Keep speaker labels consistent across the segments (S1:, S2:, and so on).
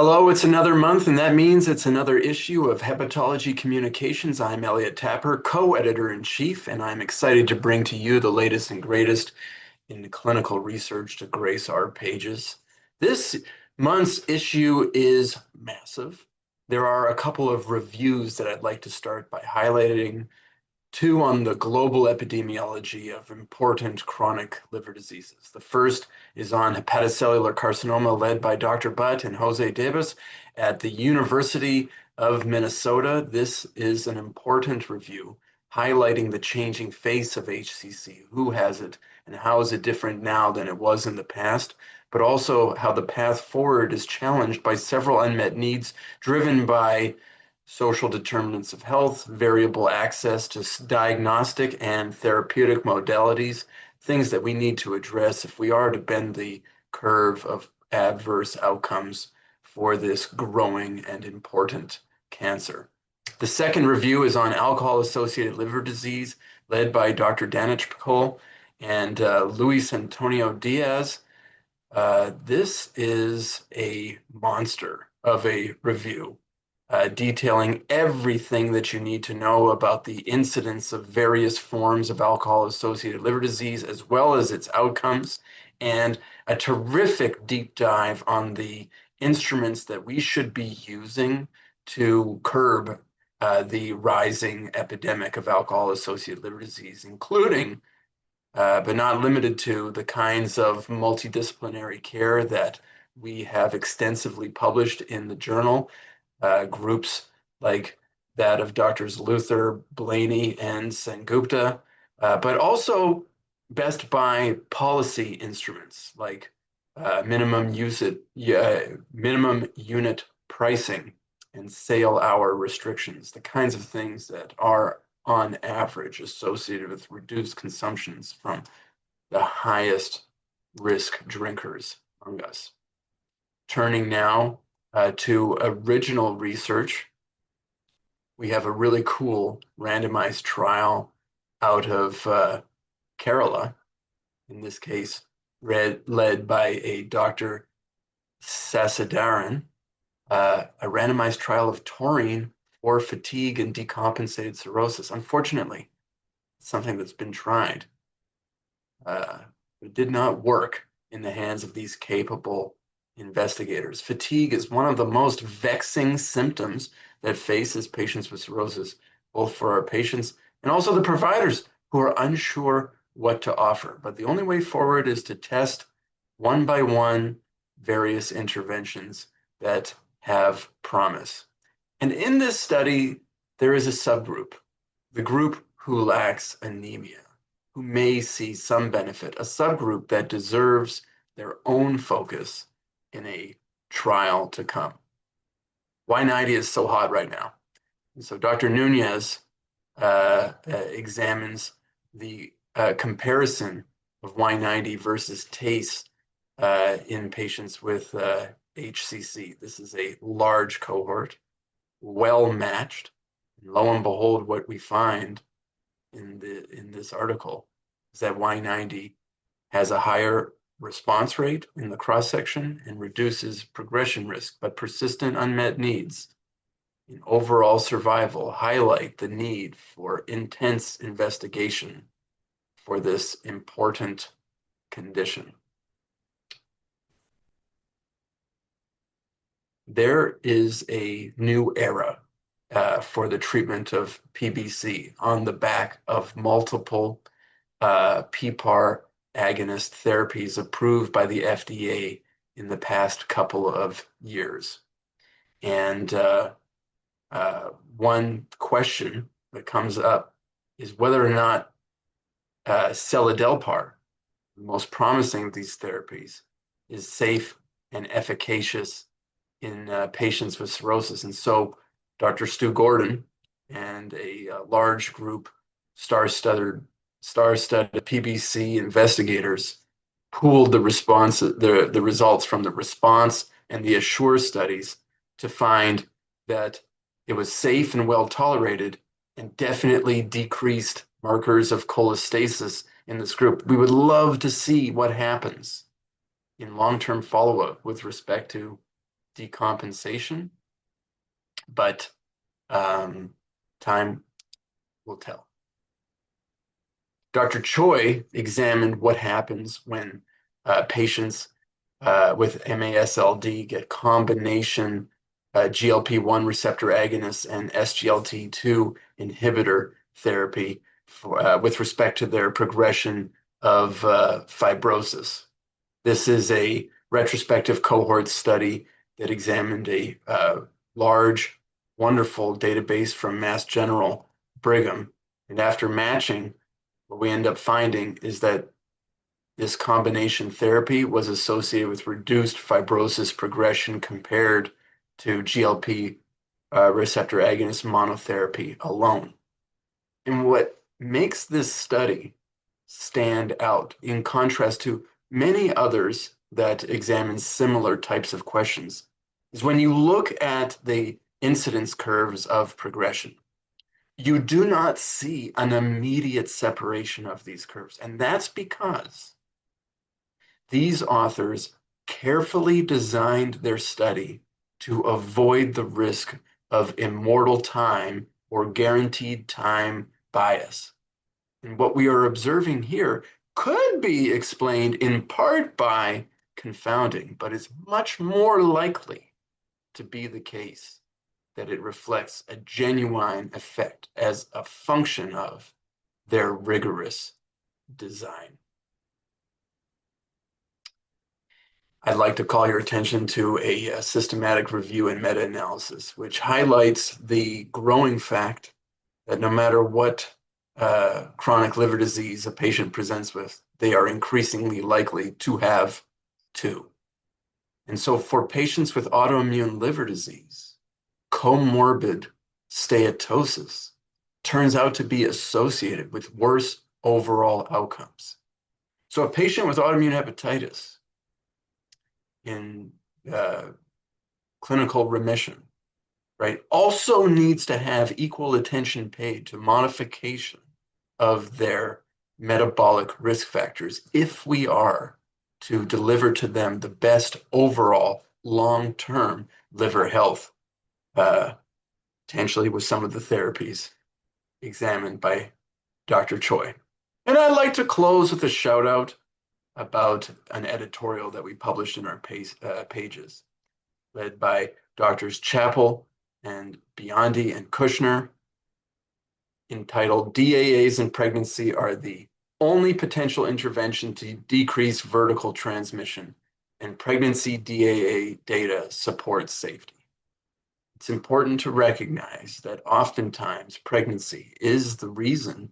S1: Hello, it's another month, and that means it's another issue of Hepatology Communications. I'm Elliot Tapper, co-editor-in-chief, and I'm excited to bring to you the latest and greatest in clinical research to grace our pages. This month's issue is massive. There are a couple of reviews that I'd like to start by highlighting. Two on the global epidemiology of important chronic liver diseases. The first is on hepatocellular carcinoma, led by Dr. Butt and Jose Davis at the University of Minnesota. This is an important review highlighting the changing face of HCC, who has it, and how is it different now than it was in the past, but also how the path forward is challenged by several unmet needs driven by social determinants of health, variable access to diagnostic and therapeutic modalities, things that we need to address if we are to bend the curve of adverse outcomes for this growing and important cancer. The second review is on alcohol-associated liver disease, led by Dr. Danich Picol and Luis Antonio Diaz. This is a monster of a review, detailing everything that you need to know about the incidence of various forms of alcohol-associated liver disease, as well as its outcomes, and a terrific deep dive on the instruments that we should be using to curb the rising epidemic of alcohol-associated liver disease, including, but not limited to, the kinds of multidisciplinary care that we have extensively published in the journal. Groups like that of Doctors Luther, Blaney, and Sengupta, but also best by policy instruments like minimum unit pricing and sale hour restrictions, the kinds of things that are on average associated with reduced consumptions from the highest risk drinkers among us. Turning now to original research, we have a really cool randomized trial out of Kerala, in this case, led by a Dr. Sasidaran, a randomized trial of taurine for fatigue and decompensated cirrhosis. Unfortunately, it's something that's been tried. It did not work in the hands of these capable investigators. Fatigue is one of the most vexing symptoms that faces patients with cirrhosis, both for our patients and also the providers who are unsure what to offer. But the only way forward is to test one by one various interventions that have promise. And in this study, there is a subgroup, the group who lacks anemia, who may see some benefit, a subgroup that deserves their own focus in a trial to come. Y90 is so hot right now. And so Dr. Nunez examines the comparison of Y90 versus TACE in patients with HCC. This is a large cohort, well matched. And lo and behold, what we find in this article is that Y90 has a higher response rate in the cross-section and reduces progression risk, but persistent unmet needs in overall survival highlight the need for intense investigation for this important condition. There is a new era for the treatment of PBC on the back of multiple PPAR agonist therapies approved by the FDA in the past couple of years. And one question that comes up is whether or not seladelpar, the most promising of these therapies, is safe and efficacious in patients with cirrhosis. And so Dr. Stu Gordon and a large group star-studded PBC investigators pooled the results from the RESPONSE and the ASSURE studies to find that it was safe and well tolerated and definitely decreased markers of cholestasis in this group. We would love to see what happens in long-term follow-up with respect to decompensation, but time will tell. Dr. Choi examined what happens when patients with MASLD get combination GLP-1 receptor agonists and SGLT2 inhibitor therapy with respect to their progression of fibrosis. This is a retrospective cohort study that examined a large, wonderful database from Mass General Brigham. And after matching, what we end up finding is that this combination therapy was associated with reduced fibrosis progression compared to GLP receptor agonist monotherapy alone. And what makes this study stand out in contrast to many others that examine similar types of questions is when you look at the incidence curves of progression, you do not see an immediate separation of these curves. And that's because these authors carefully designed their study to avoid the risk of immortal time or guaranteed time bias. And what we are observing here could be explained in part by confounding, but it's much more likely to be the case that it reflects a genuine effect as a function of their rigorous design. I'd like to call your attention to a systematic review and meta-analysis, which highlights the growing fact that no matter what chronic liver disease a patient presents with, they are increasingly likely to have two. And so for patients with autoimmune liver disease, comorbid steatosis turns out to be associated with worse overall outcomes. So a patient with autoimmune hepatitis in clinical remission, right, also needs to have equal attention paid to modification of their metabolic risk factors if we are to deliver to them the best overall long-term liver health, potentially with some of the therapies examined by Dr. Choi. And I'd like to close with a shout out about an editorial that we published in our pages, led by Drs. Chappell and Biondi and Kushner, entitled DAAs in Pregnancy Are the Only Potential Intervention to Decrease Vertical Transmission, and Pregnancy DAA Data Supports Safety. It's important to recognize that oftentimes pregnancy is the reason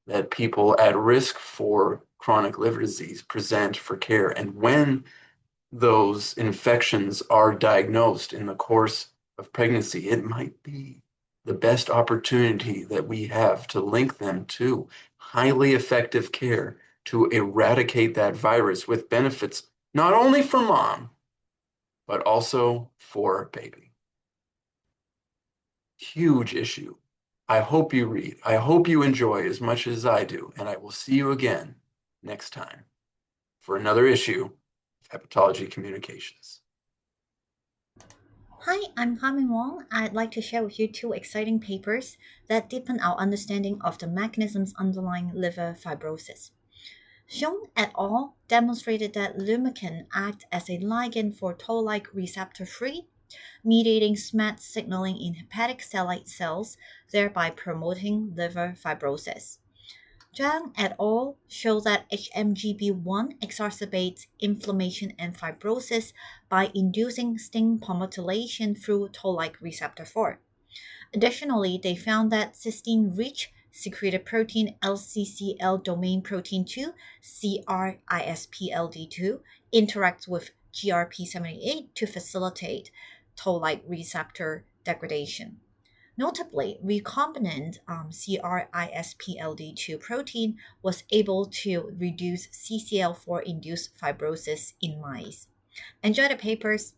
S1: that people at risk for chronic liver disease present for care. And when those infections are diagnosed in the course of pregnancy, it might be the best opportunity that we have to link them to highly effective care to eradicate that virus with benefits not only for mom, but also for baby. Huge issue. I hope you read. I hope you enjoy as much as I do, and I will see you again next time for another issue of Hepatology Communications.
S2: Hi, I'm Carmen Wong. I'd like to share with you two exciting papers that deepen our understanding of the mechanisms underlying liver fibrosis. Xiong et al. Demonstrated that lumacan acts as a ligand for toll-like receptor 3, mediating SMAD signaling in hepatic stellate cells, thereby promoting liver fibrosis. Zhang et al. Show that HMGB1 exacerbates inflammation and fibrosis by inducing sting pomotylation through toll-like receptor 4. Additionally, they found that cysteine-rich secreted protein LCCL domain protein 2, CRISPLD2, interacts with GRP78 to facilitate toll-like receptor degradation. Notably, recombinant CRISPLD2 protein was able to reduce CCL4-induced fibrosis in mice. Enjoy the papers!